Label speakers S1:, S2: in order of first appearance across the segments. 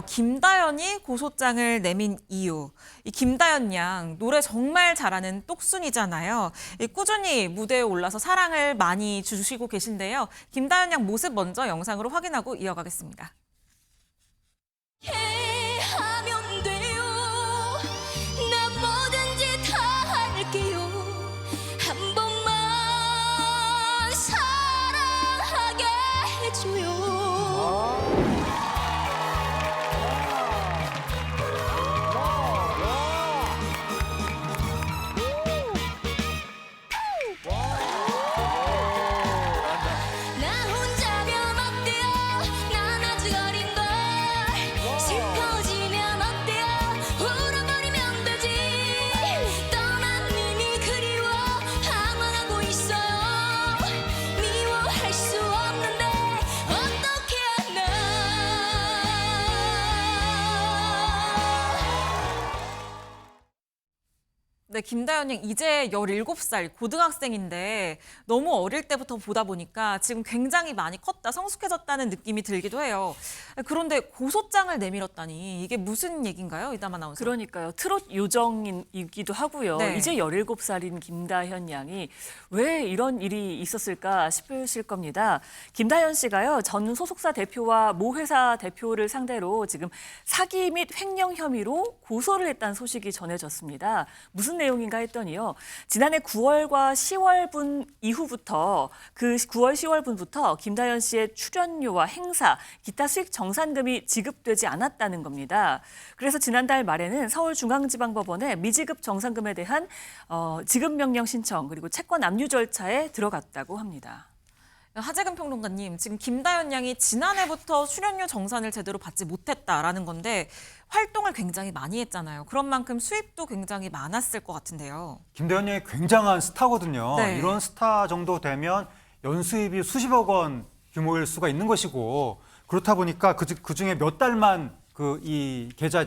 S1: 김다연이 고소장을 내민 이유. 이 김다연 양 노래 정말 잘하는 똑순이잖아요. 꾸준히 무대에 올라서 사랑을 많이 주시고 계신데요. 김다연 양 모습 먼저 영상으로 확인하고 이어가겠습니다.
S2: 하면 돼요. 나 뭐든지 다 할게요. 한 번만 사랑하게 해줘요. 나 혼자면 어때요? 난 아직 어린걸. 슬퍼지면 어때요? 울어버리면 되지. 떠난 님이 그리워 방황하고 있어요. 미워할 수 없는데 어떻게 하나.
S1: 네, 김다연 양 이제 17살 고등학생인데 너무 어릴 때부터 보다 보니까 지금 굉장히 많이 컸다, 성숙해졌다는 느낌이 들기도 해요. 그런데 고소장을 내밀었다니 이게 무슨 얘기인가요? 이담아 아나운서.
S3: 그러니까요. 트롯 요정이기도 하고요.
S1: 네.
S3: 이제 17살인 김다현 양이 왜 이런 일이 있었을까 싶으실 겁니다. 김다현 씨가요. 전 소속사 대표와 모 회사 대표를 상대로 지금 사기 및 횡령 혐의로 고소를 했다는 소식이 전해졌습니다. 무슨 내용인가 했더니요. 지난해 9월과 10월분 이후부터 그 9월, 10월분부터 김다현 씨의 출연료와 행사, 기타 수익 정산금이 지급되지 않았다는 겁니다. 그래서 지난달 말에는 서울중앙지방법원에 미지급 정산금에 대한 지급 명령 신청 그리고 채권 압류 절차에 들어갔다고 합니다.
S1: 하재근 평론가님, 지금 김다연 양이 지난해부터 출연료 정산을 제대로 받지 못했다라는 건데 활동을 굉장히 많이 했잖아요. 그런 만큼 수입도 굉장히 많았을 것 같은데요.
S4: 김다연 양이 굉장한 스타거든요.
S1: 네.
S4: 이런 스타 정도 되면 연수입이 수십억 원 규모일 수가 있는 것이고 그렇다 보니까 그중에 몇 달만 이 계좌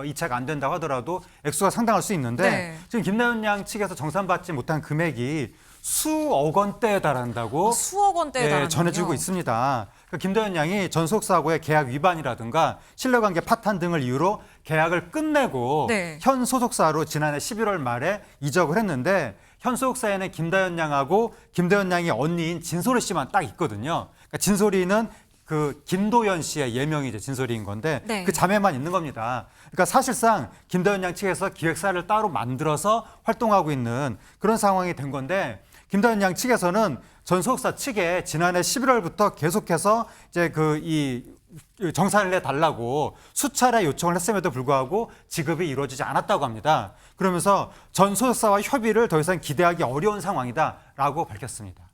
S4: 이체가 안 된다고 하더라도 액수가 상당할 수 있는데
S1: 네.
S4: 지금 김다연 양 측에서 정산받지 못한 금액이 수억 원대에 달한다고
S1: 수억 원대에 달하는군요.
S4: 전해지고 있습니다. 그러니까 김다연 양이 전속사하고의 계약 위반이라든가 신뢰관계 파탄 등을 이유로 계약을 끝내고
S1: 네.
S4: 현 소속사로 지난해 11월 말에 이적을 했는데 현 소속사에는 김다연 양하고 김다연 양의 언니인 진소리 씨만 딱 있거든요. 그러니까 진소리는 그 김도연 씨의 예명이 이제 진소리인 건데
S1: 네.
S4: 그 자매만 있는 겁니다. 그러니까 사실상 김다연 양 측에서 기획사를 따로 만들어서 활동하고 있는 그런 상황이 된 건데 김다연 양 측에서는 전 소속사 측에 지난해 11월부터 계속해서 이제 이 정산을 내달라고 수차례 요청을 했음에도 불구하고 지급이 이루어지지 않았다고 합니다. 그러면서 전 소속사와 협의를 더 이상 기대하기 어려운 상황이다라고 밝혔습니다.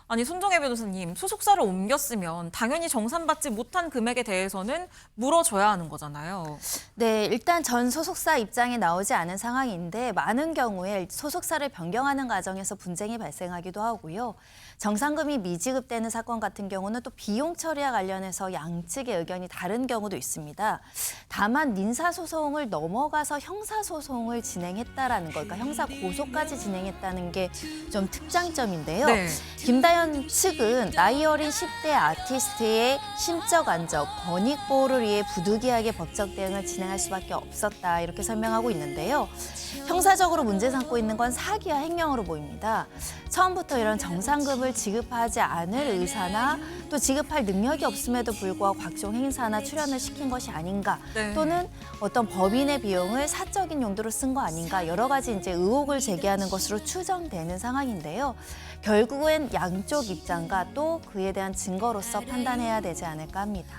S1: 아니, 손정혜 변호사님, 소속사를 옮겼으면 당연히 정산받지 못한 금액에 대해서는 물어줘야 하는 거잖아요.
S5: 네, 일단 전 소속사 입장에 나오지 않은 상황인데 많은 경우에 소속사를 변경하는 과정에서 분쟁이 발생하기도 하고요. 정산금이 미지급되는 사건 같은 경우는 또 비용 처리와 관련해서 양측의 의견이 다른 경우도 있습니다. 다만 민사소송을 넘어가서 형사소송을 진행했다라는 거, 그러니까 형사 고소까지 진행했다는 게 좀 특장점인데요.
S1: 네.
S5: 김다연 측은 나이 어린 10대 아티스트의 심적 안정, 권익 보호를 위해 부득이하게 법적 대응을 진행할 수밖에 없었다 이렇게 설명하고 있는데요. 형사적으로 문제 삼고 있는 건 사기와 횡령으로 보입니다. 처음부터 이런 정산금을 지급하지 않을 의사나 또 지급할 능력이 없음에도 불구하고 각종 행사나 출연을 시킨 것이 아닌가
S1: 네.
S5: 또는 어떤 법인의 비용을 사적인 용도로 쓴 거 아닌가 여러 가지 이제 의혹을 제기하는 것으로 추정되는 상황인데요. 결국엔 양쪽 입장과 또 그에 대한 증거로서 판단해야 되지 않을까 합니다.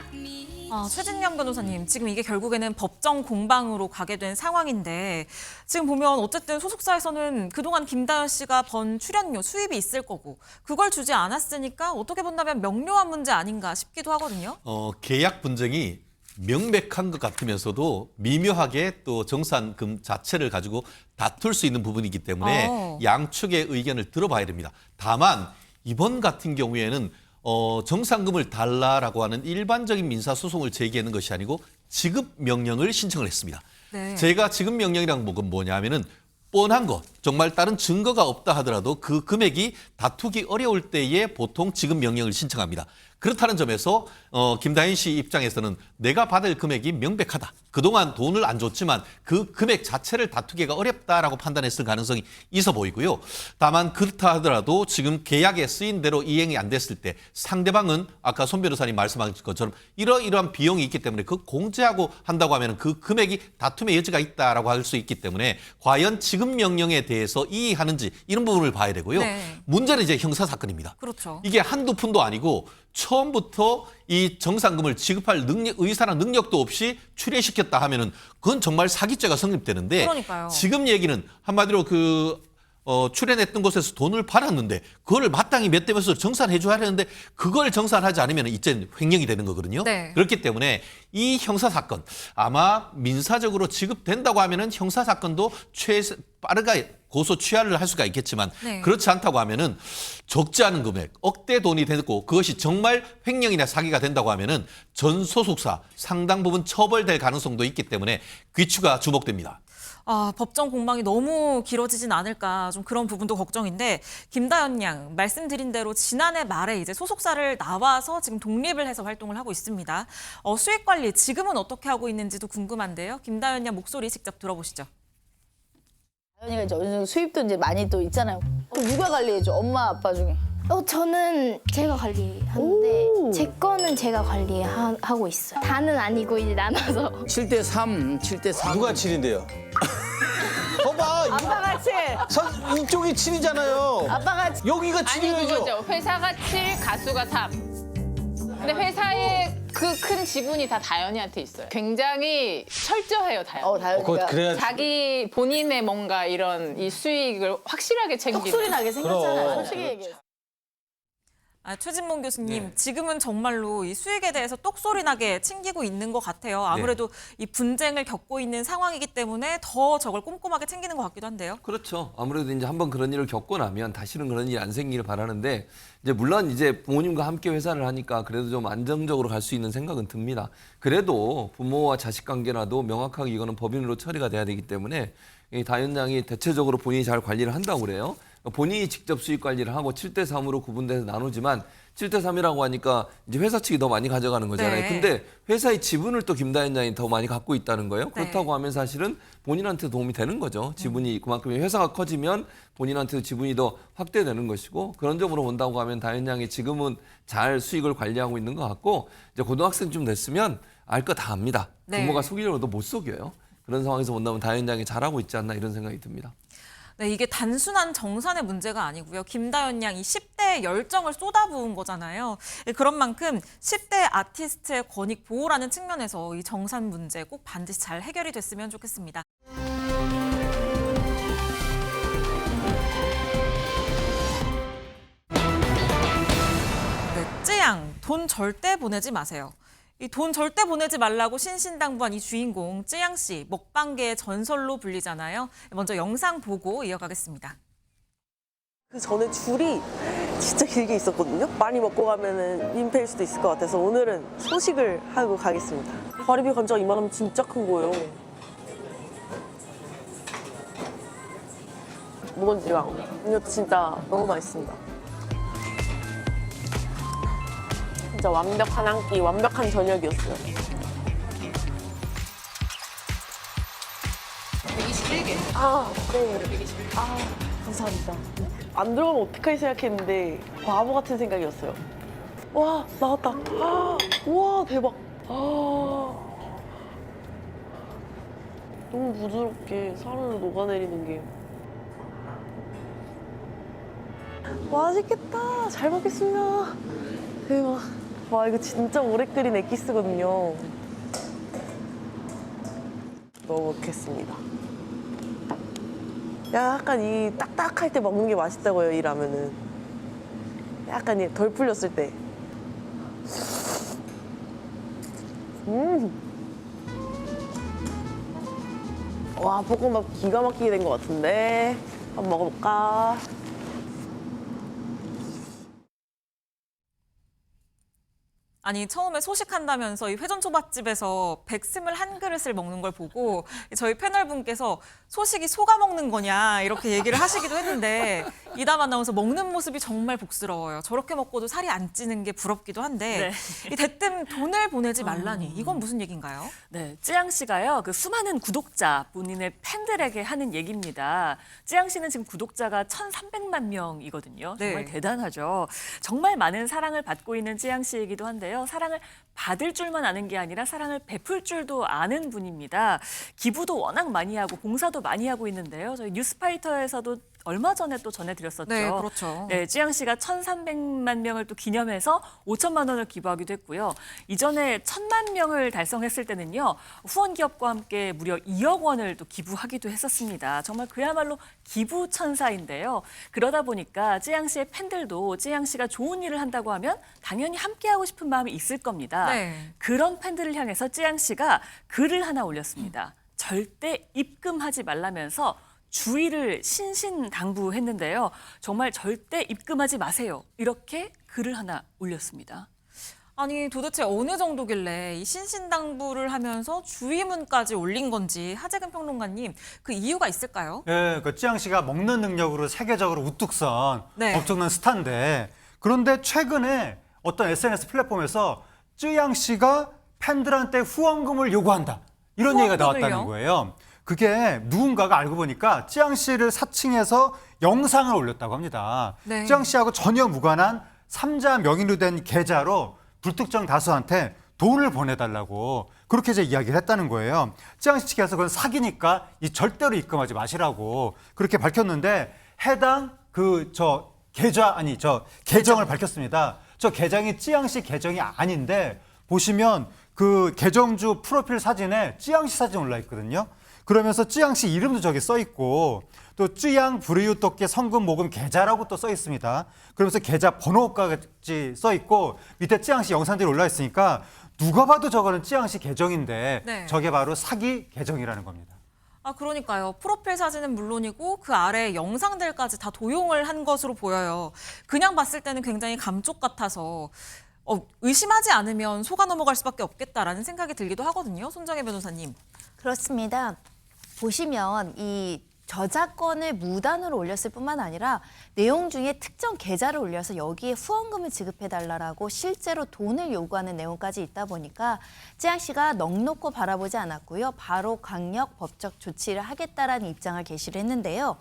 S1: 최진영 변호사님, 지금 이게 결국에는 법정 공방으로 가게 된 상황인데 지금 보면 어쨌든 소속사에서는 그동안 김다연 씨가 번 출연료 수입이 있을 거고 그걸 주지 않았으니까 어떻게 본다면 명료한 문제 아닌가 싶기도 하거든요.
S6: 계약 분쟁이 명백한 것 같으면서도 미묘하게 또 정산금 자체를 가지고 다툴 수 있는 부분이기 때문에 양측의 의견을 들어봐야 됩니다. 다만 이번 같은 경우에는 정산금을 달라라고 하는 일반적인 민사소송을 제기하는 것이 아니고 지급 명령을 신청을 했습니다.
S1: 네.
S6: 제가 지급 명령이란 건 뭐냐면은 뻔한 것, 정말 다른 증거가 없다 하더라도 그 금액이 다투기 어려울 때에 보통 지급 명령을 신청합니다. 그렇다는 점에서 김다현 씨 입장에서는 내가 받을 금액이 명백하다. 그동안 돈을 안 줬지만 그 금액 자체를 다투기가 어렵다라고 판단했을 가능성이 있어 보이고요. 다만 그렇다 하더라도 지금 계약에 쓰인 대로 이행이 안 됐을 때 상대방은 아까 손 변호사님 말씀하신 것처럼 이러이러한 비용이 있기 때문에 그 공제하고 한다고 하면 그 금액이 다툼의 여지가 있다라고 할 수 있기 때문에 과연 지급 명령에 대해서 이의하는지 이런 부분을 봐야 되고요.
S1: 네.
S6: 문제는 이제 형사 사건입니다.
S1: 그렇죠.
S6: 이게 한두 푼도 아니고 처음부터 이 정산금을 지급할 의사나 능력도 없이 출연시켰다 하면은 그건 정말 사기죄가 성립되는데
S1: 그러니까요.
S6: 지금 얘기는 한마디로 출연했던 곳에서 돈을 받았는데 그걸 마땅히 몇 대 몇으로 정산해 줘야 하는데 그걸 정산하지 않으면 이제 횡령이 되는 거거든요.
S1: 네.
S6: 그렇기 때문에 이 형사 사건 아마 민사적으로 지급된다고 하면은 형사 사건도 빠르게 고소 취하를 할 수가 있겠지만
S1: 네.
S6: 그렇지 않다고 하면은 적지 않은 금액, 억대 돈이 되고 그것이 정말 횡령이나 사기가 된다고 하면은 전 소속사 상당 부분 처벌될 가능성도 있기 때문에 귀추가 주목됩니다.
S1: 법정 공방이 너무 길어지진 않을까 좀 그런 부분도 걱정인데 김다현 양 말씀드린 대로 지난해 말에 이제 소속사를 나와서 지금 독립을 해서 활동을 하고 있습니다. 수익 관리 지금은 어떻게 하고 있는지도 궁금한데요. 김다현 양 목소리 직접 들어보시죠.
S7: 다현이가 이제 어느 정도 수입도 이제 많이 또 있잖아요. 그럼 누가 관리해줘? 엄마, 아빠 중에.
S8: 저는 제가 관리하는데 제 거는 제가 관리하고 있어요. 다는 아니고 이제 나눠서.
S9: 7대 3, 7대 3.
S10: 누가 7인데요? 거봐.
S7: 아빠가 7,
S10: 이쪽이 7이잖아요.
S7: 아빠가 7.
S10: 여기가
S11: 아니
S10: 7이죠.
S11: 그거죠. 회사가 7, 가수가 3. 근데 회사의 그 큰 지분이 다 다현이한테 있어요. 굉장히 철저해요, 다현.
S7: 다현이가.
S10: 그래야
S11: 자기 본인의 뭔가 이런 이 수익을 확실하게 챙기는.
S7: 톡소리 나게 생겼잖아요.
S10: 그럼.
S7: 솔직히 얘기해.
S1: 최진봉 교수님,
S6: 네.
S1: 지금은 정말로 이 수익에 대해서 똑소리 나게 챙기고 있는 것 같아요. 아무래도 이 분쟁을 겪고 있는 상황이기 때문에 더 저걸 꼼꼼하게 챙기는 것 같기도 한데요.
S12: 그렇죠. 아무래도 이제 한번 그런 일을 겪고 나면 다시는 그런 일이 안 생기길 바라는데 이제 물론 이제 부모님과 함께 회사를 하니까 그래도 좀 안정적으로 갈 수 있는 생각은 듭니다. 그래도 부모와 자식 관계라도 명확하게 이거는 법인으로 처리가 돼야 되기 때문에 이 다현 양이 대체적으로 본인이 잘 관리를 한다고 그래요. 본인이 직접 수익 관리를 하고 7대 3으로 구분돼서 나누지만 7대 3이라고 하니까 이제 회사 측이 더 많이 가져가는 거잖아요.
S1: 네.
S12: 근데 회사의 지분을 또 김다현 양이 더 많이 갖고 있다는 거예요. 그렇다고 하면 사실은 본인한테 도움이 되는 거죠. 지분이 그만큼 회사가 커지면 본인한테도 지분이 더 확대되는 것이고 그런 점으로 본다고 하면 다현 양이 지금은 잘 수익을 관리하고 있는 것 같고 이제 고등학생쯤 됐으면 알 거 다 압니다.
S1: 네.
S12: 부모가 속이려고도 못 속여요. 그런 상황에서 본다면 다현 양이 잘하고 있지 않나 이런 생각이 듭니다.
S1: 네, 이게 단순한 정산의 문제가 아니고요. 김다현 양이 10대의 열정을 쏟아부은 거잖아요. 그런 만큼 10대 아티스트의 권익 보호라는 측면에서 이 정산 문제 꼭 반드시 잘 해결이 됐으면 좋겠습니다. 네, 쯔양, 돈 절대 보내지 마세요. 이 돈 절대 보내지 말라고 신신당부한 이 주인공 쯔양 씨 먹방계의 전설로 불리잖아요. 먼저 영상 보고 이어가겠습니다.
S13: 그 전에 줄이 진짜 길게 있었거든요. 많이 먹고 가면은 민폐일 수도 있을 것 같아서 오늘은 소식을 하고 가겠습니다. 가리비 간장 이만하면 진짜 큰 거예요. 묵은지랑 이것도 진짜 너무 맛있습니다. 진짜 완벽한 한 끼, 완벽한 저녁이었어요.
S11: 121개.
S13: 네. 감사합니다. 안 들어가면 어떡하지 생각했는데 바보 같은 생각이었어요. 와, 나왔다. 와, 대박. 너무 부드럽게 사르르 녹아내리는 게. 맛있겠다. 잘 먹겠습니다. 대박. 와, 이거 진짜 오래 끓인 엑기스거든요. 넣어먹겠습니다. 약간 이 딱딱할 때 먹는 게 맛있다고요, 이 라면은. 약간 덜 풀렸을 때. 와, 볶음밥 기가 막히게 된 것 같은데. 한번 먹어볼까?
S1: 아니 처음에 소식한다면서 이 회전초밥집에서 121그릇을 먹는 걸 보고 저희 패널분께서 소식이 속아 먹는 거냐 이렇게 얘기를 하시기도 했는데 이담 아나운서 먹는 모습이 정말 복스러워요. 저렇게 먹고도 살이 안 찌는 게 부럽기도 한데 이 대뜸 돈을 보내지 말라니 이건 무슨 얘기인가요?
S3: 네, 쯔양 씨가요. 그 수많은 구독자, 본인의 팬들에게 하는 얘기입니다. 쯔양 씨는 지금 구독자가 1,300만 명이거든요. 정말
S1: 네.
S3: 대단하죠. 정말 많은 사랑을 받고 있는 쯔양 씨이기도 한데요. 사랑을 받을 줄만 아는 게 아니라 사랑을 베풀 줄도 아는 분입니다. 기부도 워낙 많이 하고 봉사도 많이 하고 있는데요. 저희 뉴스파이터에서도 얼마 전에 또 전해드렸었죠.
S1: 네, 그렇죠.
S3: 네, 쯔양 씨가 1,300만 명을 또 기념해서 5천만 원을 기부하기도 했고요. 이전에 1,000만 명을 달성했을 때는요. 후원 기업과 함께 무려 2억 원을 또 기부하기도 했었습니다. 정말 그야말로 기부 천사인데요. 그러다 보니까 쯔양 씨의 팬들도 쯔양 씨가 좋은 일을 한다고 하면 당연히 함께하고 싶은 마음이 있을 겁니다.
S1: 네.
S3: 그런 팬들을 향해서 쯔양 씨가 글을 하나 올렸습니다. 절대 입금하지 말라면서 주의를 신신당부했는데요. 정말 절대 입금하지 마세요. 이렇게 글을 하나 올렸습니다.
S1: 아니 도대체 어느 정도길래 이 신신당부를 하면서 주의문까지 올린 건지 하재근 평론가님 그 이유가 있을까요?
S4: 예, 그 쯔양 씨가 먹는 능력으로 세계적으로 우뚝 선
S1: 네.
S4: 엄청난 스타인데 그런데 최근에 어떤 SNS 플랫폼에서 쯔양 씨가 팬들한테 후원금을 요구한다. 이런 얘기가
S1: 후원금을요?
S4: 나왔다는 거예요. 그게 누군가가 알고 보니까 쯔양 씨를 사칭해서 영상을 올렸다고 합니다.
S1: 네.
S4: 쯔양 씨하고 전혀 무관한 3자 명의로 된 계좌로 불특정 다수한테 돈을 보내달라고 그렇게 이제 이야기를 했다는 거예요. 쯔양 씨 측에서 그건 사기니까 절대로 입금하지 마시라고 그렇게 밝혔는데 해당 계정을 밝혔습니다. 저 계정이 쯔양 씨 계정이 아닌데 보시면 그 계정주 프로필 사진에 쯔양 씨 사진 올라 있거든요. 그러면서 쯔양 씨 이름도 저기 써 있고 또 쯔양 불이유 떡게 성금 모금 계좌라고 또 써 있습니다. 그러면서 계좌 번호까지 써 있고 밑에 쯔양 씨 영상들이 올라 있으니까 누가 봐도 저거는 쯔양 씨 계정인데
S1: 네.
S4: 저게 바로 사기 계정이라는 겁니다.
S1: 아 그러니까요. 프로필 사진은 물론이고 그 아래 영상들까지 다 도용을 한 것으로 보여요. 그냥 봤을 때는 굉장히 감쪽 같아서 의심하지 않으면 속아 넘어갈 수밖에 없겠다라는 생각이 들기도 하거든요. 손정혜 변호사님.
S5: 그렇습니다. 보시면 이 저작권을 무단으로 올렸을 뿐만 아니라 내용 중에 특정 계좌를 올려서 여기에 후원금을 지급해달라고 실제로 돈을 요구하는 내용까지 있다 보니까 쯔양 씨가 넋놓고 바라보지 않았고요. 바로 강력 법적 조치를 하겠다라는 입장을 게시를 했는데요.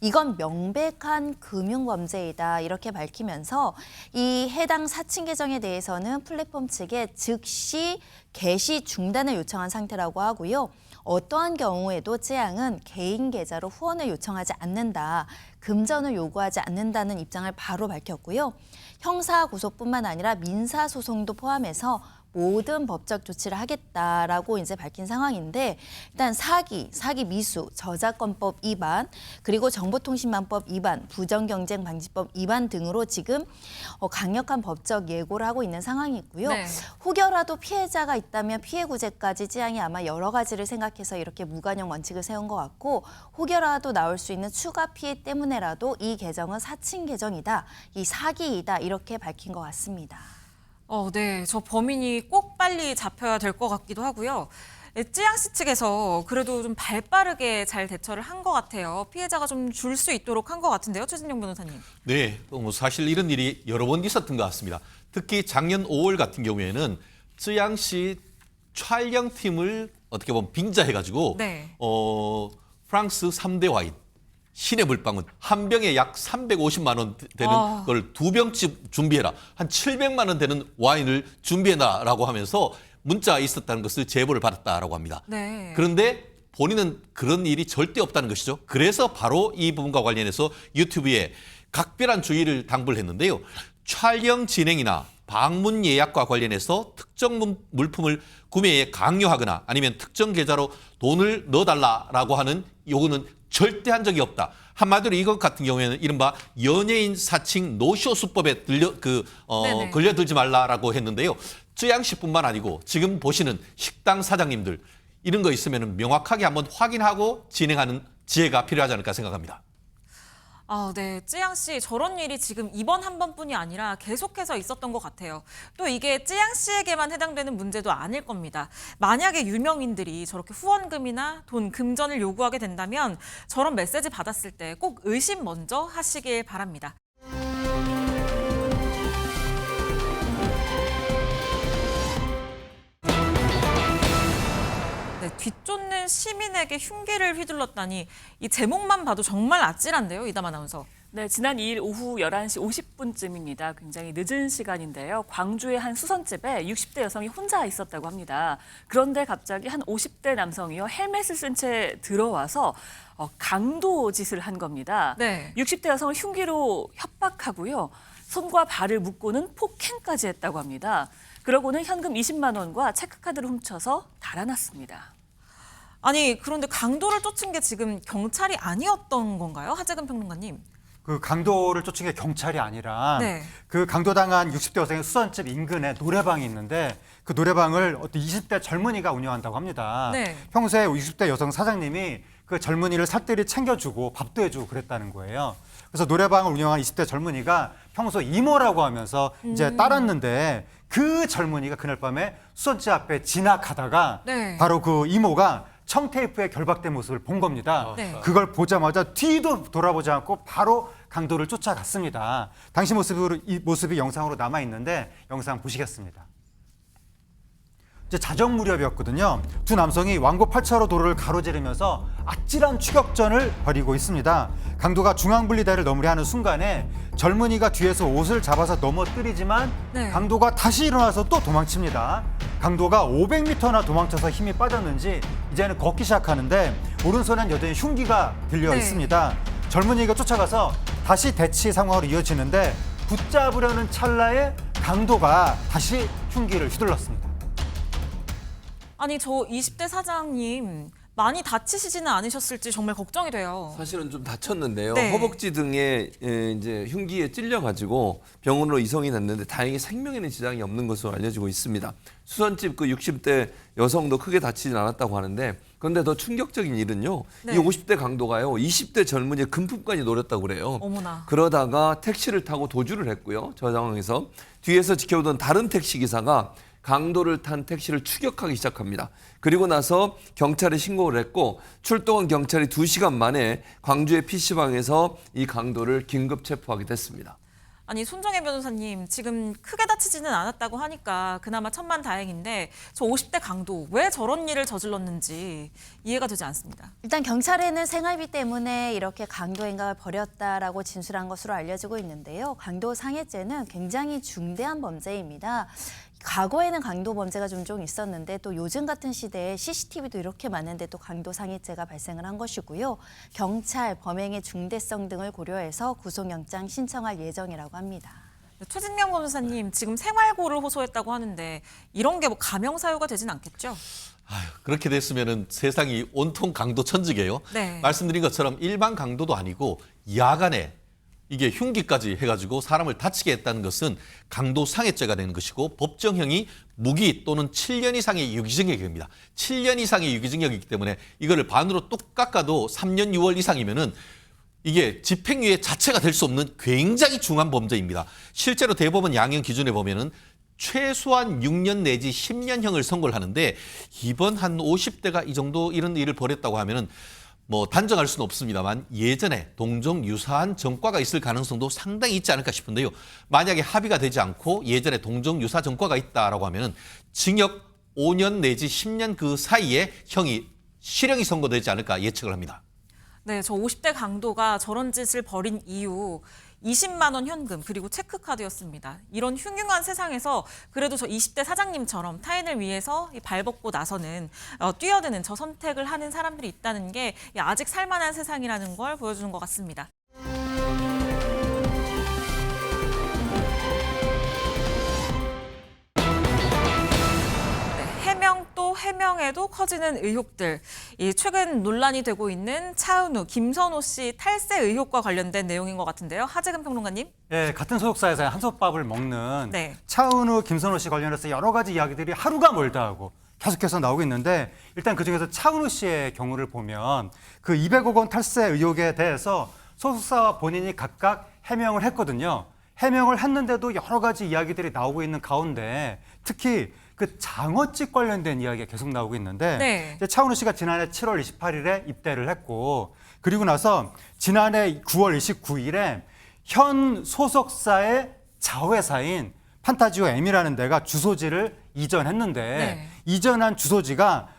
S5: 이건 명백한 금융범죄이다 이렇게 밝히면서 이 해당 사칭 계정에 대해서는 플랫폼 측에 즉시 게시 중단을 요청한 상태라고 하고요. 어떠한 경우에도 쯔양은 개인 계좌로 후원을 요청하지 않는다, 금전을 요구하지 않는다는 입장을 바로 밝혔고요. 형사 구속뿐만 아니라 민사 소송도 포함해서 모든 법적 조치를 하겠다라고 이제 밝힌 상황인데 일단 사기 미수, 저작권법 위반, 그리고 정보통신망법 위반, 부정경쟁방지법 위반 등으로 지금 강력한 법적 예고를 하고 있는 상황이고요.
S1: 네.
S5: 혹여라도 피해자가 있다면 피해 구제까지 쯔양이 아마 여러 가지를 생각해서 이렇게 무관용 원칙을 세운 것 같고 혹여라도 나올 수 있는 추가 피해 때문에라도 이 계정은 사칭 계정이다, 이 사기이다 이렇게 밝힌 것 같습니다.
S1: 네. 저 범인이 꼭 빨리 잡혀야 될 것 같기도 하고요. 쯔양 씨 측에서 그래도 좀 발빠르게 잘 대처를 한 것 같아요. 피해자가 좀 줄 수 있도록 한 것 같은데요. 최진영 변호사님.
S6: 네, 사실 이런 일이 여러 번 있었던 것 같습니다. 특히 작년 5월 같은 경우에는 쯔양 씨 촬영팀을 어떻게 보면 빙자해가지고
S1: 네.
S6: 프랑스 3대 와인 신의 물방울 한 병에 약 350만 원 되는 걸 2병씩 준비해라. 한 700만 원 되는 와인을 준비해놔라고 하면서 문자가 있었다는 것을 제보를 받았다라고 합니다.
S1: 네.
S6: 그런데 본인은 그런 일이 절대 없다는 것이죠. 그래서 바로 이 부분과 관련해서 유튜브에 각별한 주의를 당부를 했는데요. 촬영 진행이나 방문 예약과 관련해서 특정 물품을 구매에 강요하거나 아니면 특정 계좌로 돈을 넣어달라라고 하는 요구는 절대 한 적이 없다. 한마디로 이것 같은 경우에는 이른바 연예인 사칭 노쇼 수법에 걸려들지 말라라고 했는데요. 쯔양 씨뿐만 아니고 지금 보시는 식당 사장님들 이런 거 있으면 명확하게 한번 확인하고 진행하는 지혜가 필요하지 않을까 생각합니다.
S1: 네. 쯔양 씨, 저런 일이 지금 이번 한 번뿐이 아니라 계속해서 있었던 것 같아요. 또 이게 쯔양 씨에게만 해당되는 문제도 아닐 겁니다. 만약에 유명인들이 저렇게 후원금이나 돈, 금전을 요구하게 된다면 저런 메시지 받았을 때 꼭 의심 먼저 하시길 바랍니다. 네, 뒤쫓는 시민에게 흉기를 휘둘렀다니 이 제목만 봐도 정말 아찔한데요, 이담 아나운서.
S3: 네, 지난 2일 오후 11시 50분쯤입니다. 굉장히 늦은 시간인데요. 광주의 한 수선집에 60대 여성이 혼자 있었다고 합니다. 그런데 갑자기 한 50대 남성이요, 헬멧을 쓴 채 들어와서 강도 짓을 한 겁니다.
S1: 네.
S3: 60대 여성을 흉기로 협박하고요. 손과 발을 묶고는 폭행까지 했다고 합니다. 그러고는 현금 20만 원과 체크카드를 훔쳐서 달아났습니다.
S1: 아니, 그런데 강도를 쫓은 게 지금 경찰이 아니었던 건가요? 하재근 평론가님.
S4: 그 강도를 쫓은 게 경찰이 아니라
S1: 네.
S4: 그 강도당한 60대 여성의 수선집 인근에 노래방이 있는데 그 노래방을 어떤 20대 젊은이가 운영한다고 합니다.
S1: 네.
S4: 평소에 60대 여성 사장님이 그 젊은이를 살뜰히 챙겨주고 밥도 해주고 그랬다는 거예요. 그래서 노래방을 운영한 20대 젊은이가 평소 이모라고 하면서 이제 따랐는데 그 젊은이가 그날 밤에 수선집 앞에 지나가다가
S1: 네.
S4: 바로 그 이모가 청테이프에 결박된 모습을 본 겁니다.
S1: 네.
S4: 그걸 보자마자 뒤도 돌아보지 않고 바로 강도를 쫓아갔습니다. 당시 이 모습이 영상으로 남아 있는데 영상 보시겠습니다. 이제 자정 무렵이었거든요. 두 남성이 왕복 8차로 도로를 가로지르면서 아찔한 추격전을 벌이고 있습니다. 강도가 중앙분리대를 넘으려 하는 순간에 젊은이가 뒤에서 옷을 잡아서 넘어뜨리지만
S1: 네.
S4: 강도가 다시 일어나서 또 도망칩니다. 강도가 500m나 도망쳐서 힘이 빠졌는지 이제는 걷기 시작하는데 오른손엔 여전히 흉기가 들려
S1: 네.
S4: 있습니다. 젊은이가 쫓아가서 다시 대치 상황으로 이어지는데 붙잡으려는 찰나에 강도가 다시 흉기를 휘둘렀습니다.
S1: 아니, 저 20대 사장님 많이 다치시지는 않으셨을지 정말 걱정이 돼요.
S12: 사실은 좀 다쳤는데요.
S1: 네.
S12: 허벅지 등에 이제 흉기에 찔려가지고 병원으로 이송이 됐는데 다행히 생명에는 지장이 없는 것으로 알려지고 있습니다. 수선집 그 60대 여성도 크게 다치진 않았다고 하는데 그런데 더 충격적인 일은요.
S1: 네.
S12: 이 50대 강도가요. 20대 젊은이의 금품까지 노렸다고 그래요.
S1: 어머나.
S12: 그러다가 택시를 타고 도주를 했고요. 저 상황에서 뒤에서 지켜보던 다른 택시 기사가 강도를 탄 택시를 추격하기 시작합니다. 그리고 나서 경찰에 신고를 했고 출동한 경찰이 2시간 만에 광주의 PC방에서 이 강도를 긴급 체포하게 됐습니다.
S1: 아니, 손정혜 변호사님, 지금 크게 다치지는 않았다고 하니까 그나마 천만다행인데 저 50대 강도 왜 저런 일을 저질렀는지 이해가 되지 않습니다.
S5: 일단 경찰에는 생활비 때문에 이렇게 강도 행각을 벌였다라고 진술한 것으로 알려지고 있는데요. 강도 상해죄는 굉장히 중대한 범죄입니다. 과거에는 강도 범죄가 종종 있었는데 또 요즘 같은 시대에 CCTV도 이렇게 많은데 또 강도 상해죄가 발생을 한 것이고요. 경찰 범행의 중대성 등을 고려해서 구속영장 신청할 예정이라고 합니다.
S1: 최진명 변호사님, 지금 생활고를 호소했다고 하는데 이런 게 뭐 가명 사유가 되진 않겠죠?
S6: 그렇게 됐으면 세상이 온통 강도 천지게요.
S1: 네.
S6: 말씀드린 것처럼 일반 강도도 아니고 야간에 이게 흉기까지 해가지고 사람을 다치게 했다는 것은 강도 상해죄가 되는 것이고 법정형이 무기 또는 7년 이상의 유기징역입니다. 7년 이상의 유기징역이기 때문에 이거를 반으로 뚝 깎아도 3년 6월 이상이면은 이게 집행유예 자체가 될 수 없는 굉장히 중한 범죄입니다. 실제로 대법원 양형 기준에 보면은 최소한 6년 내지 10년형을 선고를 하는데 이번 한 50대가 이 정도 이런 일을 벌였다고 하면은 뭐 단정할 수는 없습니다만 예전에 동종 유사한 전과가 있을 가능성도 상당히 있지 않을까 싶은데요. 만약에 합의가 되지 않고 예전에 동종 유사 전과가 있다라고 하면은 징역 5년 내지 10년 그 사이에 실형이 선고되지 않을까 예측을 합니다.
S1: 네, 저 50대 강도가 저런 짓을 벌인 이유 20만 원 현금 그리고 체크카드였습니다. 이런 흉흉한 세상에서 그래도 저 20대 사장님처럼 타인을 위해서 발벗고 나서는 뛰어드는 저 선택을 하는 사람들이 있다는 게 아직 살만한 세상이라는 걸 보여주는 것 같습니다. 해명 또 해명에도 커지는 의혹들. 최근 논란이 되고 있는 차은우, 김선호 씨 탈세 의혹과 관련된 내용인 것 같은데요. 하재근 평론가님.
S4: 예, 같은 소속사에서 한솥밥을 먹는
S1: 네.
S4: 차은우, 김선호 씨 관련해서 여러 가지 이야기들이 하루가 멀다 하고 계속해서 나오고 있는데 일단 그중에서 차은우 씨의 경우를 보면 그 200억 원 탈세 의혹에 대해서 소속사와 본인이 각각 해명을 했거든요. 해명을 했는데도 여러 가지 이야기들이 나오고 있는 가운데 특히 그 장어집 관련된 이야기가 계속 나오고 있는데
S1: 네.
S4: 이제 차은우 씨가 지난해 7월 28일에 입대를 했고 그리고 나서 지난해 9월 29일에 현 소속사의 자회사인 판타지오 M이라는 데가 주소지를 이전했는데
S1: 네.
S4: 이전한 주소지가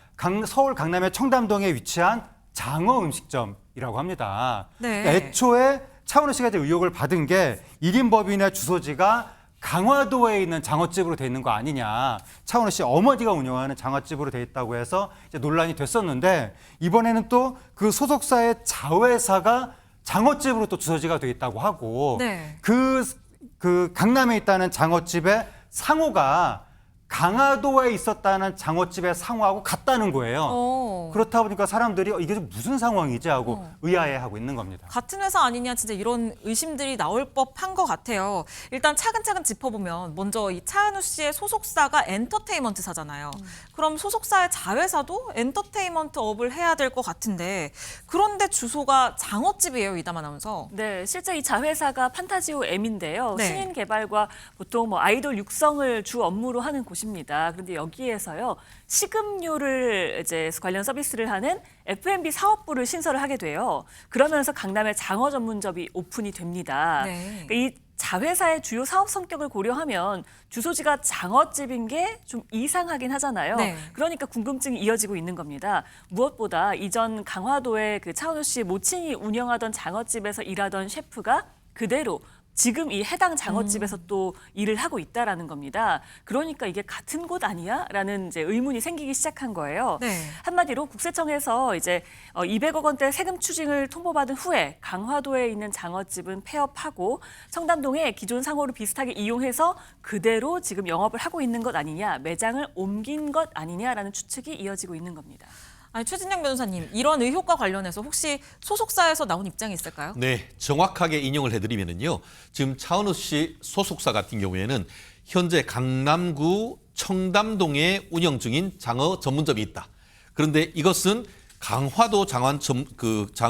S4: 서울 강남의 청담동에 위치한 장어 음식점이라고 합니다.
S1: 네.
S4: 그러니까 애초에 차은우 씨가 이제 의혹을 받은 게 1인 법인의 주소지가 강화도에 있는 장어집으로 돼 있는 거 아니냐. 차은우 씨 어머니가 운영하는 장어집으로 돼 있다고 해서 이제 논란이 됐었는데 이번에는 또 그 소속사의 자회사가 장어집으로 또 주소지가 돼 있다고 하고
S1: 네.
S4: 그 강남에 있다는 장어집의 상호가 강화도에 있었다는 장어집의 상호하고 같다는 거예요. 그렇다 보니까 사람들이 이게 좀 무슨 상황이지 하고 의아해하고 있는 겁니다.
S1: 같은 회사 아니냐 진짜 이런 의심들이 나올 법한 것 같아요. 일단 차근차근 짚어보면 먼저 이 차은우 씨의 소속사가 엔터테인먼트사잖아요. 그럼 소속사의 자회사도 엔터테인먼트 업을 해야 될 것 같은데 그런데 주소가 장어집이에요, 이담 아나운서.
S3: 네, 실제 이 자회사가 판타지오 M인데요.
S1: 네.
S3: 신인 개발과 보통 뭐 아이돌 육성을 주 업무로 하는 곳입니다. 그런데 여기에서요, 식음료를 이제 관련 서비스를 하는 F&B 사업부를 신설을 하게 돼요. 그러면서 강남에 장어 전문점이 오픈이 됩니다.
S1: 네.
S3: 그러니까 이 자회사의 주요 사업 성격을 고려하면 주소지가 장어집인 게 좀 이상하긴 하잖아요.
S1: 네.
S3: 그러니까 궁금증이 이어지고 있는 겁니다. 무엇보다 이전 강화도의 그 차은우 씨 모친이 운영하던 장어집에서 일하던 셰프가 그대로 지금 이 해당 장어집에서 또 일을 하고 있다라는 겁니다. 그러니까 이게 같은 곳 아니야?라는 이제 의문이 생기기 시작한 거예요.
S1: 네.
S3: 한마디로 국세청에서 이제 200억 원대 세금 추징을 통보받은 후에 강화도에 있는 장어집은 폐업하고 청담동에 기존 상호를 비슷하게 이용해서 그대로 지금 영업을 하고 있는 것 아니냐, 매장을 옮긴 것 아니냐라는 추측이 이어지고 있는 겁니다.
S1: 아니, 최진영 변호사님, 이런 의혹과 관련해서 혹시 소속사에서 나온 입장이 있을까요?
S6: 네, 정확하게 인용을 해드리면은요. 지금 차은우 씨 소속사 같은 경우에는 현재 강남구 청담동에 운영 중인 장어 전문점이 있다. 그런데 이것은 강화도 장어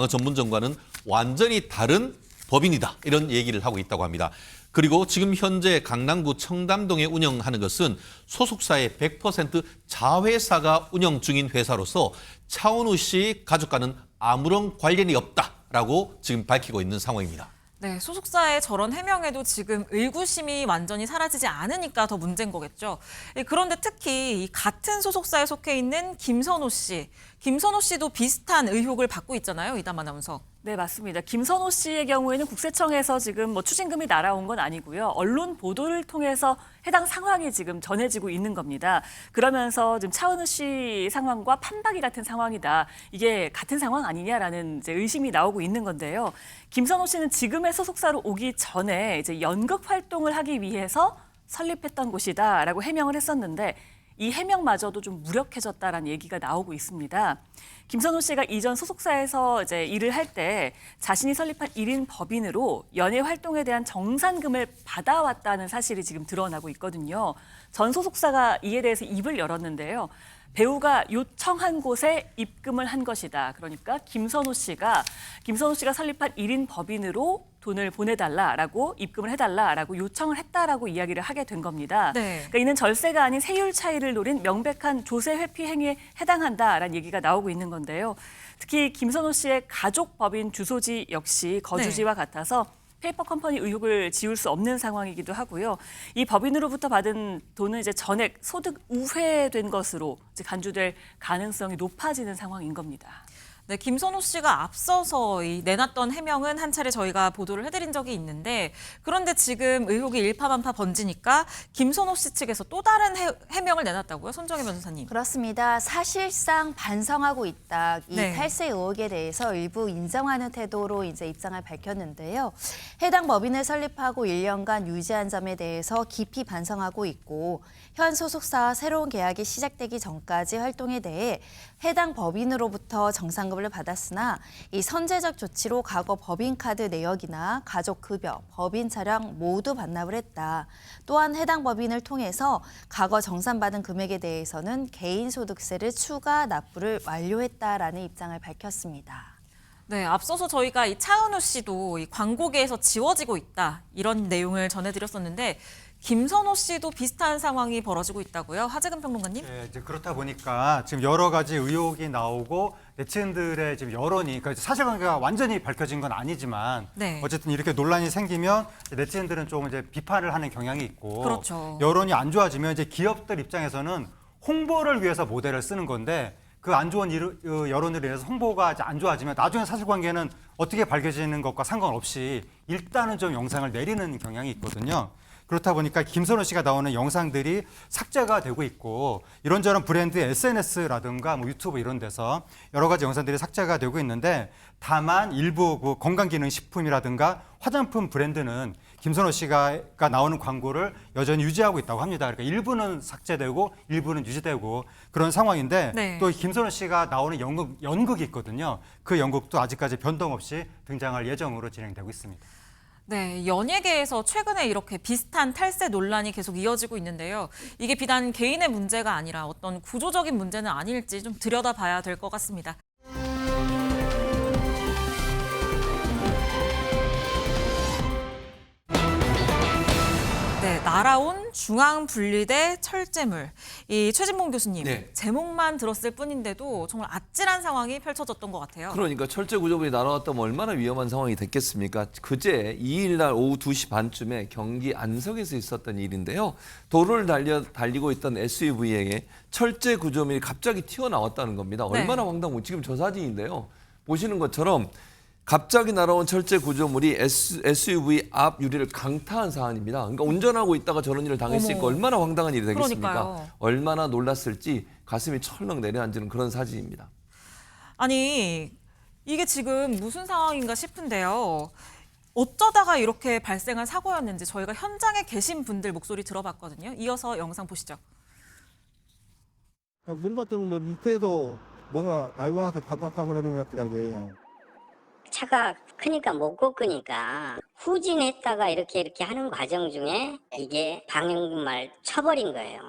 S6: 전문점과는 완전히 다른 법인이다. 이런 얘기를 하고 있다고 합니다. 그리고 지금 현재 강남구 청담동에 운영하는 것은 소속사의 100% 자회사가 운영 중인 회사로서 차은우 씨 가족과는 아무런 관련이 없다라고 지금 밝히고 있는 상황입니다.
S1: 네, 소속사의 저런 해명에도 지금 의구심이 완전히 사라지지 않으니까 더 문제인 거겠죠. 그런데 특히 이 같은 소속사에 속해 있는 김선호 씨도 비슷한 의혹을 받고 있잖아요, 이담 아나운서.
S3: 네, 맞습니다. 김선호 씨의 경우에는 국세청에서 지금 뭐 추징금이 날아온 건 아니고요. 언론 보도를 통해서 해당 상황이 지금 전해지고 있는 겁니다. 그러면서 지금 차은우 씨 상황과 판박이 같은 상황이다. 이게 같은 상황 아니냐라는 이제 의심이 나오고 있는 건데요. 김선호 씨는 지금의 소속사로 오기 전에 이제 연극 활동을 하기 위해서 설립했던 곳이다라고 해명을 했었는데 이 해명마저도 좀 무력해졌다라는 얘기가 나오고 있습니다. 김선호 씨가 이전 소속사에서 이제 일을 할 때 자신이 설립한 1인 법인으로 연예 활동에 대한 정산금을 받아왔다는 사실이 지금 드러나고 있거든요. 전 소속사가 이에 대해서 입을 열었는데요. 배우가 요청한 곳에 입금을 한 것이다. 그러니까 김선호 씨가 설립한 1인 법인으로 돈을 보내달라라고 입금을 해달라라고 요청을 했다라고 이야기를 하게 된 겁니다.
S1: 네.
S3: 그러니까 이는 절세가 아닌 세율 차이를 노린 명백한 조세 회피 행위에 해당한다라는 얘기가 나오고 있는 건데요. 특히 김선호 씨의 가족 법인 주소지 역시 거주지와 같아서 페이퍼 컴퍼니 의혹을 지울 수 없는 상황이기도 하고요. 이 법인으로부터 받은 돈은 이제 전액 소득 우회된 것으로 이제 간주될 가능성이 높아지는 상황인 겁니다.
S1: 네, 김선호 씨가 앞서서 내놨던 해명은 한 차례 저희가 보도를 해드린 적이 있는데 그런데 지금 의혹이 일파만파 번지니까 김선호 씨 측에서 또 다른 해명을 내놨다고요? 손정혜 변호사님.
S5: 그렇습니다. 사실상 반성하고 있다. 이
S1: 네.
S5: 탈세 의혹에 대해서 일부 인정하는 태도로 이제 입장을 밝혔는데요. 해당 법인을 설립하고 1년간 유지한 점에 대해서 깊이 반성하고 있고 현 소속사와 새로운 계약이 시작되기 전까지 활동에 대해 해당 법인으로부터 정산금을 받았으나 이 선제적 조치로 과거 법인카드 내역이나 가족급여, 법인 차량 모두 반납을 했다. 또한 해당 법인을 통해서 과거 정산받은 금액에 대해서는 개인소득세를 추가 납부를 완료했다라는 입장을 밝혔습니다.
S1: 네, 앞서서 저희가 이 차은우 씨도 이 광고계에서 지워지고 있다 이런 내용을 전해드렸었는데 김선호 씨도 비슷한 상황이 벌어지고 있다고요? 하재근 평론가님?
S4: 네, 이제 그렇다 보니까 지금 여러 가지 의혹이 나오고 네티즌들의 지금 여론이 그러니까 사실관계가 완전히 밝혀진 건 아니지만
S1: 네.
S4: 어쨌든 이렇게 논란이 생기면 네티즌들은 좀 이제 비판을 하는 경향이 있고
S1: 그렇죠.
S4: 여론이 안 좋아지면 이제 기업들 입장에서는 홍보를 위해서 모델을 쓰는 건데 그 안 좋은 여론으로 인해서 홍보가 이제 안 좋아지면 나중에 사실관계는 어떻게 밝혀지는 것과 상관없이 일단은 좀 영상을 내리는 경향이 있거든요. 그렇다 보니까 김선호 씨가 나오는 영상들이 삭제가 되고 있고 이런저런 브랜드의 SNS라든가 뭐 유튜브 이런 데서 여러 가지 영상들이 삭제가 되고 있는데 다만 일부 그 건강기능식품이라든가 화장품 브랜드는 김선호 씨가 나오는 광고를 여전히 유지하고 있다고 합니다. 그러니까 일부는 삭제되고 일부는 유지되고 그런 상황인데
S1: 네.
S4: 또 김선호 씨가 나오는 연극이 있거든요. 그 연극도 아직까지 변동 없이 등장할 예정으로 진행되고 있습니다.
S1: 네, 연예계에서 최근에 이렇게 비슷한 탈세 논란이 계속 이어지고 있는데요. 이게 비단 개인의 문제가 아니라 어떤 구조적인 문제는 아닐지 좀 들여다봐야 될 것 같습니다. 네, 날아온 중앙분리대 철제물. 이 최진봉 교수님,
S12: 네.
S1: 제목만 들었을 뿐인데도 정말 아찔한 상황이 펼쳐졌던 것 같아요.
S12: 그러니까 철제 구조물이 날아왔다면 얼마나 위험한 상황이 됐겠습니까? 그제 2일 날 오후 2시 반쯤에 경기 안성에서 있었던 일인데요. 도로를 달리고 있던 SUV에게 철제 구조물이 갑자기 튀어나왔다는 겁니다. 얼마나
S1: 네.
S12: 황당하고 지금 저 사진인데요. 보시는 것처럼 갑자기 날아온 철제 구조물이 SUV 앞 유리를 강타한 사안입니다. 그러니까 운전하고 있다가 저런 일을 당했으니까
S1: 어머.
S12: 얼마나 황당한 일이 되겠습니까?
S1: 그러니까요.
S12: 얼마나 놀랐을지 가슴이 철렁 내려앉는 그런 사진입니다.
S1: 아니, 이게 지금 무슨 상황인가 싶은데요. 어쩌다가 이렇게 발생한 사고였는지 저희가 현장에 계신 분들 목소리 들어봤거든요. 이어서 영상 보시죠.
S14: 문 같은 거 밑에도 뭐가 날아와서 바닥하고 그러는 것 같더라고요.
S15: 차가 크니까 못 꺾으니까 후진했다가 이렇게 하는 과정 중에 이게 방향금을 쳐버린 거예요.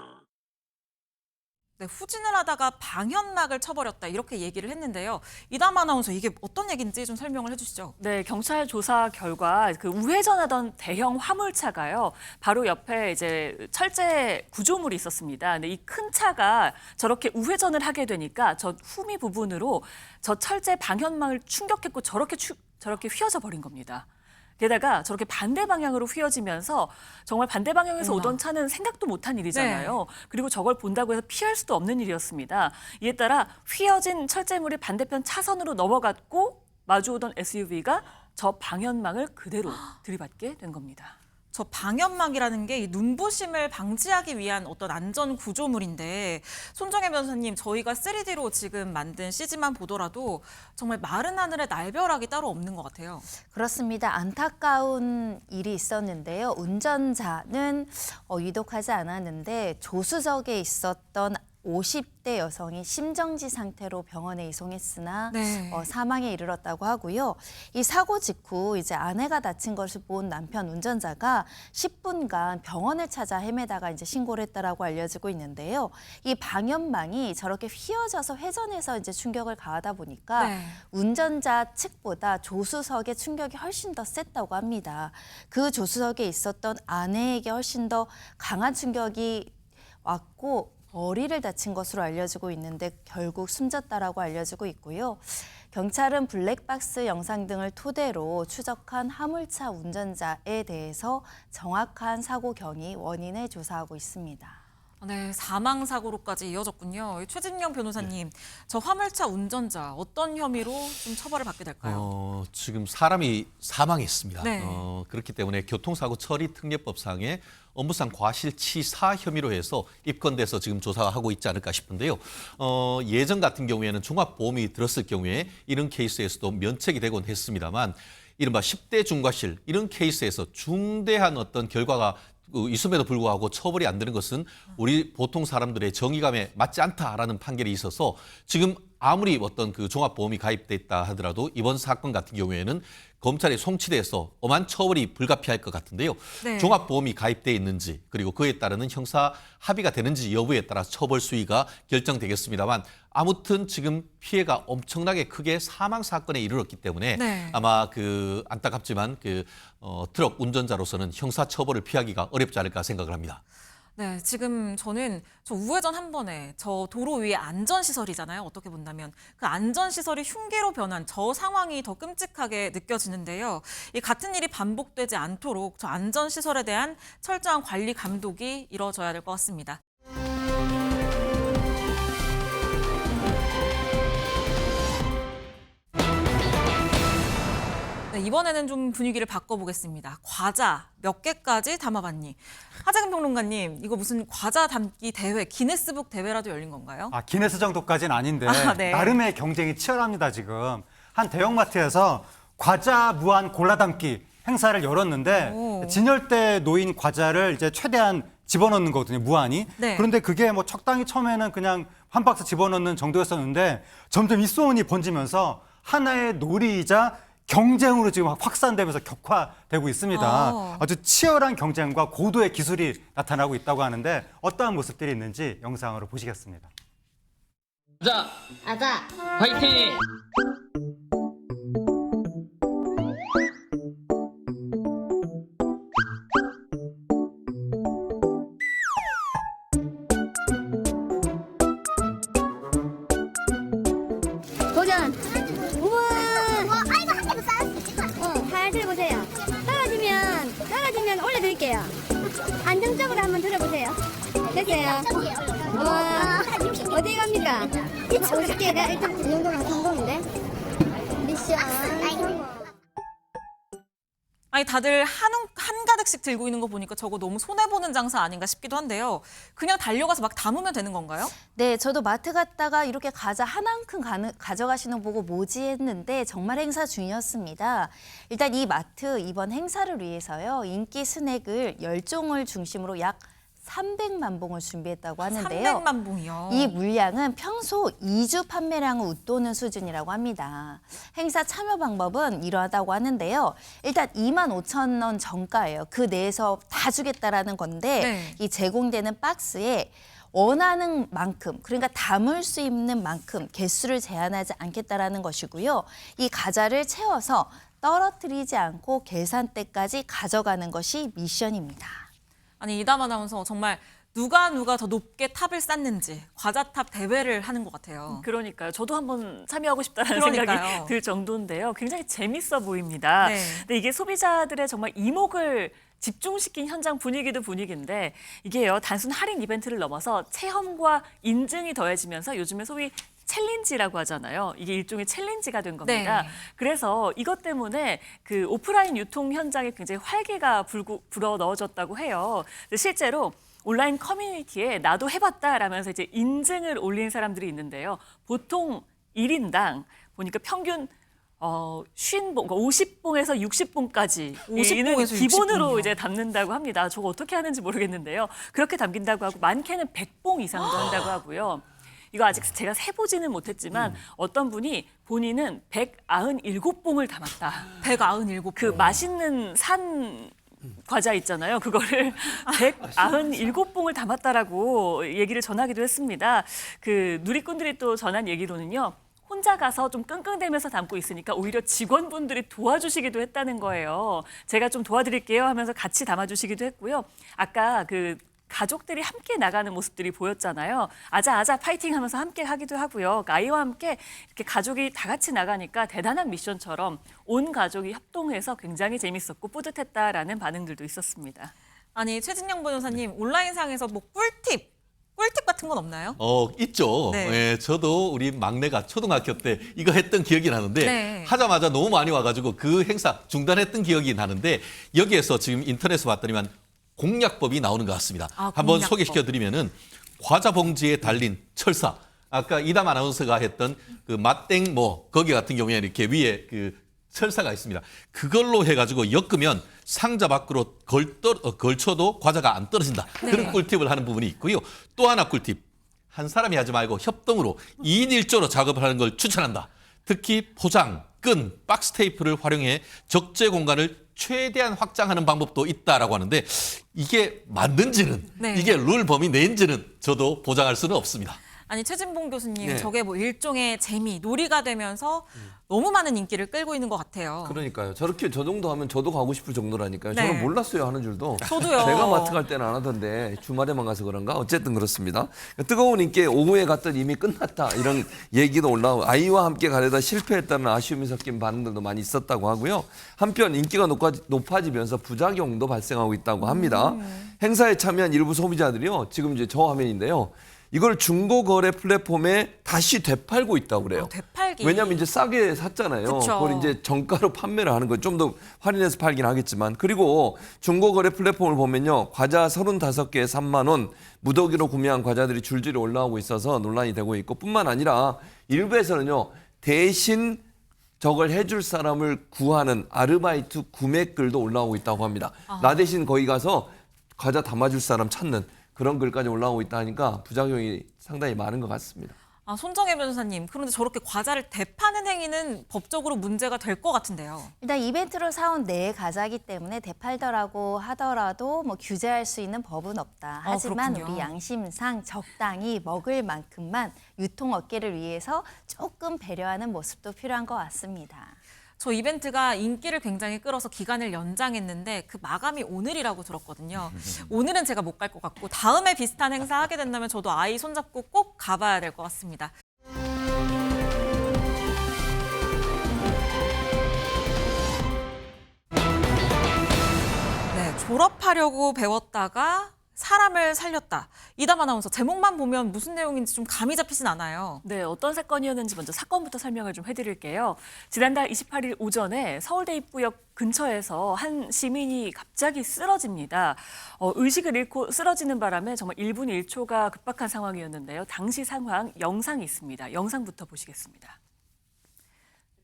S1: 네, 후진을 하다가 방현막을 쳐버렸다 이렇게 얘기를 했는데요. 이담 아나운서 이게 어떤 얘기인지 좀 설명을 해주시죠.
S3: 네, 경찰 조사 결과 그 우회전하던 대형 화물차가요. 바로 옆에 이제 철제 구조물이 있었습니다. 근데 이 큰 차가 저렇게 우회전을 하게 되니까 저 후미 부분으로 저 철제 방현망을 충격했고 저렇게 휘어져 버린 겁니다. 게다가 저렇게 반대 방향으로 휘어지면서 정말 반대 방향에서
S1: 어머나.
S3: 오던 차는 생각도 못한 일이잖아요.
S1: 네.
S3: 그리고 저걸 본다고 해서 피할 수도 없는 일이었습니다. 이에 따라 휘어진 철제물이 반대편 차선으로 넘어갔고 마주오던 SUV가 저 방현망을 그대로 들이받게 된 겁니다.
S1: 저 방현막이라는 게 이 눈부심을 방지하기 위한 어떤 안전 구조물인데 손정혜 변호사님, 저희가 3D로 지금 만든 CG만 보더라도 정말 마른 하늘에 날벼락이 따로 없는 것 같아요.
S5: 그렇습니다. 안타까운 일이 있었는데요. 운전자는 위독하지 않았는데 조수석에 있었던 50대 여성이 심정지 상태로 병원에 이송했으나
S1: 네.
S5: 사망에 이르렀다고 하고요. 이 사고 직후 이제 아내가 다친 것을 본 남편 운전자가 10분간 병원을 찾아 헤매다가 이제 신고를 했다라고 알려지고 있는데요. 이 방현망이 저렇게 휘어져서 회전해서 이제 충격을 가하다 보니까
S1: 네.
S5: 운전자 측보다 조수석의 충격이 훨씬 더 셌다고 합니다. 그 조수석에 있었던 아내에게 훨씬 더 강한 충격이 왔고 머리를 다친 것으로 알려지고 있는데 결국 숨졌다라고 알려지고 있고요. 경찰은 블랙박스 영상 등을 토대로 추적한 화물차 운전자에 대해서 정확한 사고 경위, 원인을 조사하고 있습니다.
S1: 네, 사망 사고로까지 이어졌군요. 최진영 변호사님, 저 화물차 운전자 어떤 혐의로 좀 처벌을 받게 될까요?
S6: 지금 사람이 사망했습니다.
S1: 네.
S6: 그렇기 때문에 교통사고 처리 특례법상의 업무상 과실치사 혐의로 해서 입건돼서 지금 조사하고 있지 않을까 싶은데요. 예전 같은 경우에는 종합보험이 들었을 경우에 이런 케이스에서도 면책이 되곤 했습니다만 이른바 10대 중과실 이런 케이스에서 중대한 어떤 결과가 있음에도 불구하고 처벌이 안 되는 것은 우리 보통 사람들의 정의감에 맞지 않다라는 판결이 있어서 지금 아무리 어떤 그 종합보험이 가입돼 있다 하더라도 이번 사건 같은 경우에는 검찰에 송치돼서 엄한 처벌이 불가피할 것 같은데요.
S1: 네.
S6: 종합보험이 가입돼 있는지 그리고 그에 따르는 형사 합의가 되는지 여부에 따라 처벌 수위가 결정되겠습니다만 아무튼 지금 피해가 엄청나게 크게 사망 사건에 이르렀기 때문에
S1: 네.
S6: 아마 그 안타깝지만 트럭 운전자로서는 형사 처벌을 피하기가 어렵지 않을까 생각을 합니다.
S1: 네, 지금 저는 저 우회전 한 번에 저 도로 위에 안전시설이잖아요. 어떻게 본다면 그 안전시설이 흉기로 변한 저 상황이 더 끔찍하게 느껴지는데요. 이 같은 일이 반복되지 않도록 저 안전시설에 대한 철저한 관리 감독이 이루어져야 될 것 같습니다. 네, 이번에는 좀 분위기를 바꿔보겠습니다. 과자 몇 개까지 담아봤니? 하재근 평론가님, 이거 무슨 과자 담기 대회, 기네스북 대회라도 열린 건가요?
S4: 기네스 정도까지는 아닌데
S1: 네.
S4: 나름의 경쟁이 치열합니다. 지금 한 대형마트에서 과자 무한 골라담기 행사를 열었는데 진열대에 놓인 과자를 이제 최대한 집어넣는 거거든요. 무한히.
S1: 네.
S4: 그런데 그게 뭐 적당히 처음에는 그냥 한 박스 집어넣는 정도였었는데 점점 입소문이 번지면서 하나의 놀이이자 경쟁으로 지금 확산되면서 격화되고 있습니다. 아주 치열한 경쟁과 고도의 기술이 나타나고 있다고 하는데 어떠한 모습들이 있는지 영상으로 보시겠습니다.
S9: 자,
S8: 아자.
S9: 화이팅!
S8: 도전. 우와. 아이고 한 개도 쌓았어. 잘 들어보세요. 떨어지면 올려드릴게요. 안정적으로 한번 들어보세요. 됐어요. 우와. 어디 갑니까? 50개가 일단 이 정도면 성공인데. 미션.
S1: 아니 다들 한 가득씩 들고 있는 거 보니까 저거 너무 손해보는 장사 아닌가 싶기도 한데요. 그냥 달려가서 막 담으면 되는 건가요?
S5: 네, 저도 마트 갔다가 이렇게 과자 한 움큼 가져가시는 거 보고 뭐지 했는데 정말 행사 중이었습니다. 일단 이 마트 이번 행사를 위해서요. 인기 스낵을 10종을 중심으로 약 300만 봉을 준비했다고 하는데요.
S1: 300만 봉이요.
S5: 이 물량은 평소 2주 판매량을 웃도는 수준이라고 합니다. 행사 참여 방법은 이러하다고 하는데요. 일단 25,000원 정가예요. 그 내에서 다 주겠다라는 건데
S1: 네.
S5: 이 제공되는 박스에 원하는 만큼, 그러니까 담을 수 있는 만큼 개수를 제한하지 않겠다라는 것이고요. 이 과자를 채워서 떨어뜨리지 않고 계산대까지 가져가는 것이 미션입니다.
S1: 아니 이담 아나운서 정말 누가 더 높게 탑을 쌓는지 과자탑 대회를 하는 것 같아요.
S3: 그러니까요. 저도 한번 참여하고 싶다는
S1: 그러니까요.
S3: 생각이 들 정도인데요. 굉장히 재밌어 보입니다.
S1: 네.
S3: 근데 이게 소비자들의 정말 이목을 집중시킨 현장 분위기도 분위기인데 이게요. 단순 할인 이벤트를 넘어서 체험과 인증이 더해지면서 요즘에 소위 챌린지라고 하잖아요. 이게 일종의 챌린지가 된 겁니다.
S1: 네.
S3: 그래서 이것 때문에 그 오프라인 유통 현장에 굉장히 활기가 불어 넣어졌다고 해요. 근데 실제로 온라인 커뮤니티에 나도 해봤다라면서 이제 인증을 올린 사람들이 있는데요. 보통 1인당 보니까 평균 50봉, 50봉에서 60봉까지
S1: 50봉에서
S3: 기본으로
S1: 60봉이요.
S3: 이제 담는다고 합니다. 저거 어떻게 하는지 모르겠는데요. 그렇게 담긴다고 하고 많게는 100봉 이상도 한다고 하고요. 이거 아직 제가 세보지는 못했지만 어떤 분이 본인은 197봉을 담았다.
S1: 197봉.
S3: 그 맛있는 산 과자 있잖아요. 그거를 197봉을 담았다라고 얘기를 전하기도 했습니다. 그 누리꾼들이 또 전한 얘기로는요. 혼자 가서 좀 끙끙대면서 담고 있으니까 오히려 직원분들이 도와주시기도 했다는 거예요. 제가 좀 도와드릴게요 하면서 같이 담아주시기도 했고요. 아까 그 가족들이 함께 나가는 모습들이 보였잖아요. 아자 파이팅 하면서 함께 하기도 하고요. 그러니까 아이와 함께 이렇게 가족이 다 같이 나가니까 대단한 미션처럼 온 가족이 협동해서 굉장히 재밌었고 뿌듯했다라는 반응들도 있었습니다.
S1: 아니 최진영 변호사님 온라인상에서 뭐 꿀팁 같은 건 없나요?
S6: 있죠.
S1: 네.
S6: 예, 저도 우리 막내가 초등학교 때 이거 했던 기억이 나는데
S1: 네.
S6: 하자마자 너무 많이 와가지고 그 행사 중단했던 기억이 나는데 여기에서 지금 인터넷에 봤더니만 공략법이 나오는 것 같습니다. 한번
S1: 공략법.
S6: 소개시켜드리면은 과자 봉지에 달린 철사. 아까 이담 아나운서가 했던 그 맛땡 거기 같은 경우에 이렇게 위에 그 철사가 있습니다. 그걸로 해가지고 엮으면 상자 밖으로 걸쳐도 과자가 안 떨어진다.
S1: 네.
S6: 그런 꿀팁을 하는 부분이 있고요. 또 하나 꿀팁. 한 사람이 하지 말고 협동으로 2인 1조로 작업을 하는 걸 추천한다. 특히 포장, 끈, 박스 테이프를 활용해 적재 공간을 최대한 확장하는 방법도 있다라고 하는데 이게 맞는지는
S1: 네.
S6: 이게 룰 범위 내인지는 저도 보장할 수는 없습니다.
S1: 아니 최진봉 교수님
S12: 네.
S1: 저게 뭐 일종의 재미, 놀이가 되면서 너무 많은 인기를 끌고 있는 것 같아요.
S12: 그러니까요. 저렇게 저 정도 하면 저도 가고 싶을 정도라니까요.
S1: 네.
S12: 저는 몰랐어요 하는 줄도.
S1: 저도요.
S12: 제가 마트 갈 때는 안 하던데 주말에만 가서 그런가? 어쨌든 그렇습니다. 뜨거운 인기 오후에 갔더니 이미 끝났다 이런 얘기도 올라오고 아이와 함께 가려다 실패했다는 아쉬움이 섞인 반응들도 많이 있었다고 하고요. 한편 인기가 높아지면서 부작용도 발생하고 있다고 합니다. 행사에 참여한 일부 소비자들이요. 지금 이제 저 화면인데요. 이걸 중고거래 플랫폼에 다시 되팔고 있다고 그래요.
S1: 되팔기.
S12: 왜냐하면 이제 싸게 샀잖아요.
S1: 그쵸.
S12: 그걸 이제 정가로 판매를 하는 거 좀 더 할인해서 팔긴 하겠지만 그리고 중고거래 플랫폼을 보면요. 과자 35개에 3만 원 무더기로 구매한 과자들이 줄줄이 올라오고 있어서 논란이 되고 있고 뿐만 아니라 일부에서는요. 대신 저걸 해줄 사람을 구하는 아르바이트 구매글도 올라오고 있다고 합니다. 나 대신 거기 가서 과자 담아줄 사람 찾는 그런 글까지 올라오고 있다 하니까 부작용이 상당히 많은 것 같습니다.
S1: 손정혜 변호사님, 그런데 저렇게 과자를 되파는 행위는 법적으로 문제가 될 것 같은데요.
S5: 일단 이벤트로 사온 내 과자기 때문에 되팔더라고 하더라도 뭐 규제할 수 있는 법은 없다. 하지만
S1: 그렇군요.
S5: 우리 양심상 적당히 먹을 만큼만 유통업계를 위해서 조금 배려하는 모습도 필요한 것 같습니다.
S1: 저 이벤트가 인기를 굉장히 끌어서 기간을 연장했는데 그 마감이 오늘이라고 들었거든요. 오늘은 제가 못 갈 것 같고 다음에 비슷한 행사 하게 된다면 저도 아이 손잡고 꼭 가봐야 될 것 같습니다. 네, 졸업하려고 배웠다가 사람을 살렸다. 이담 아나운서 제목만 보면 무슨 내용인지 좀 감이 잡히진 않아요.
S3: 네, 어떤 사건이었는지 먼저 사건부터 설명을 좀 해드릴게요. 지난달 28일 오전에 서울대 입구역 근처에서 한 시민이 갑자기 쓰러집니다. 의식을 잃고 쓰러지는 바람에 정말 1분 1초가 급박한 상황이었는데요. 당시 상황 영상이 있습니다. 영상부터 보시겠습니다.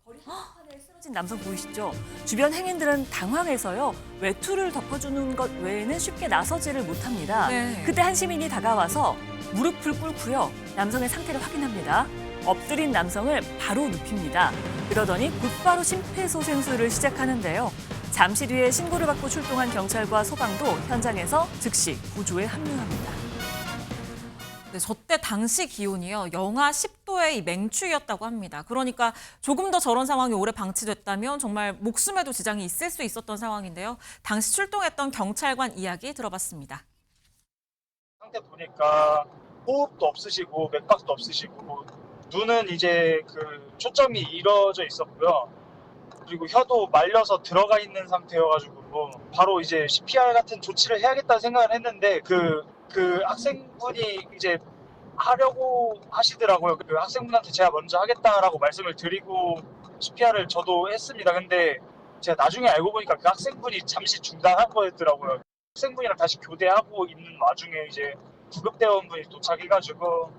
S3: 거리 한복판에 쓰러진 남성 보이시죠? 주변 행인들은 당황해서요. 외투를 덮어주는 것 외에는 쉽게 나서지를 못합니다.
S1: 네.
S3: 그때 한 시민이 다가와서 무릎을 꿇고요. 남성의 상태를 확인합니다. 엎드린 남성을 바로 눕힙니다. 그러더니 곧바로 심폐소생술을 시작하는데요. 잠시 뒤에 신고를 받고 출동한 경찰과 소방도 현장에서 즉시 구조에 합류합니다.
S1: 네, 저때 당시 기온이요. 영하 10도의 이 맹추위였다고 합니다. 그러니까 조금 더 저런 상황이 오래 방치됐다면 정말 목숨에도 지장이 있을 수 있었던 상황인데요. 당시 출동했던 경찰관 이야기 들어봤습니다.
S16: 상태 보니까 호흡도 없으시고 맥박도 없으시고 눈은 이제 그 초점이 이뤄져 있었고요. 그리고 혀도 말려서 들어가 있는 상태여가지고 바로 이제 CPR 같은 조치를 해야겠다는 생각을 했는데 그 학생분이 이제 하려고 하시더라고요. 그 학생분한테 제가 먼저 하겠다라고 말씀을 드리고 CPR을 저도 했습니다. 근데 제가 나중에 알고 보니까 그 학생분이 잠시 중단한 거였더라고요. 학생분이랑 다시 교대하고 있는 와중에 이제 구급대원분이 도착해가지고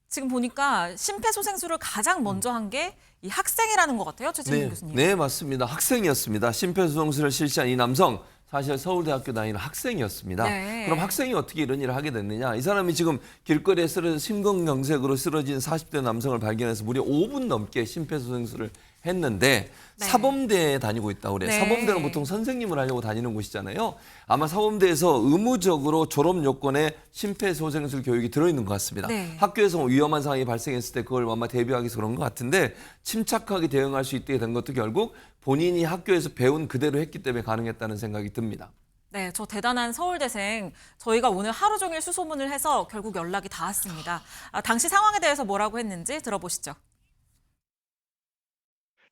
S1: 지금 보니까 심폐소생술을 가장 먼저 한 게 이 학생이라는 것 같아요. 최진봉 교수님.
S12: 네, 맞습니다. 학생이었습니다. 심폐소생술을 실시한 이 남성 사실 서울대학교 다니는 학생이었습니다.
S1: 네.
S12: 그럼 학생이 어떻게 이런 일을 하게 됐느냐? 이 사람이 지금 길거리에 쓰러진 심근경색으로 쓰러진 40대 남성을 발견해서 무려 5분 넘게 심폐소생술을 했는데
S1: 네.
S12: 사범대에 다니고 있다고 그래요.
S1: 네.
S12: 사범대는 보통 선생님을 하려고 다니는 곳이잖아요. 아마 사범대에서 의무적으로 졸업 요건에 심폐소생술 교육이 들어있는 것 같습니다.
S1: 네.
S12: 학교에서 위험한 상황이 발생했을 때 그걸 아마 대비하기 위해서 그런 것 같은데 침착하게 대응할 수 있게 된 것도 결국 본인이 학교에서 배운 그대로 했기 때문에 가능했다는 생각이 듭니다.
S1: 네, 저 대단한 서울대생. 저희가 오늘 하루 종일 수소문을 해서 결국 연락이 닿았습니다. 당시 상황에 대해서 뭐라고 했는지 들어보시죠.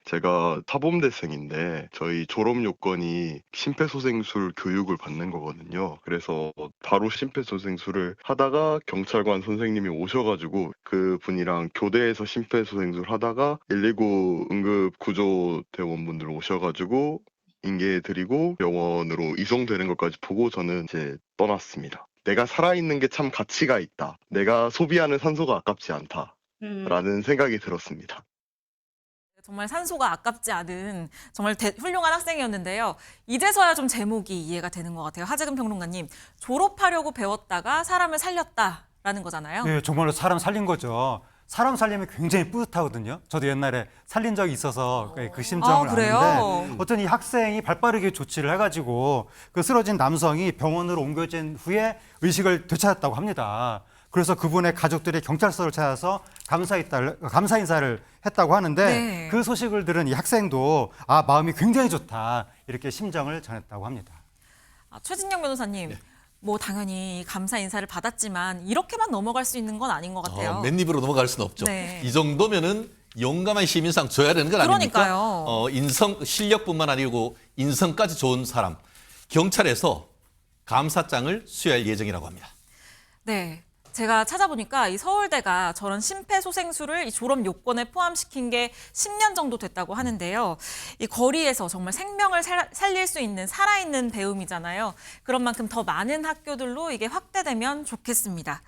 S17: 제가 사범대생인데 저희 졸업 요건이 심폐소생술 교육을 받는 거거든요. 그래서 바로 심폐소생술을 하다가 경찰관 선생님이 오셔가지고 그 분이랑 교대에서 심폐소생술 하다가 119 응급구조대원분들 오셔가지고 인계해드리고 병원으로 이송되는 것까지 보고 저는 이제 떠났습니다. 내가 살아있는 게 참 가치가 있다. 내가 소비하는 산소가 아깝지 않다. 라는 생각이 들었습니다.
S1: 정말 산소가 아깝지 않은 정말 훌륭한 학생이었는데요. 이제서야 좀 제목이 이해가 되는 것 같아요. 하재근 평론가님, 졸업하려고 배웠다가 사람을 살렸다라는 거잖아요.
S4: 네, 정말로 사람 살린 거죠. 사람 살리면 굉장히 뿌듯하거든요. 저도 옛날에 살린 적이 있어서 그 심정을
S1: 그래요?
S4: 아는데 어떤 이 학생이 발빠르게 조치를 해가지고 그 쓰러진 남성이 병원으로 옮겨진 후에 의식을 되찾았다고 합니다. 그래서 그분의 가족들이 경찰서를 찾아서 감사 인사를 했다고 하는데
S1: 네.
S4: 그 소식을 들은 이 학생도 마음이 굉장히 좋다 이렇게 심정을 전했다고 합니다.
S1: 최진영 변호사님, 뭐 당연히 감사 인사를 받았지만 이렇게만 넘어갈 수 있는 건 아닌 것 같아요.
S6: 맨입으로 넘어갈 수는 없죠.
S1: 네.
S6: 이 정도면은 용감한 시민상 줘야 되는 건 아닙니까?
S1: 그러니까요.
S6: 인성 실력뿐만 아니고 인성까지 좋은 사람. 경찰에서 감사장을 수여할 예정이라고 합니다.
S1: 네. 제가 찾아보니까 이 서울대가 저런 심폐소생술을 이 졸업 요건에 포함시킨 게 10년 정도 됐다고 하는데요. 이 거리에서 정말 생명을 살릴 수 있는 살아있는 배움이잖아요. 그런 만큼 더 많은 학교들로 이게 확대되면 좋겠습니다.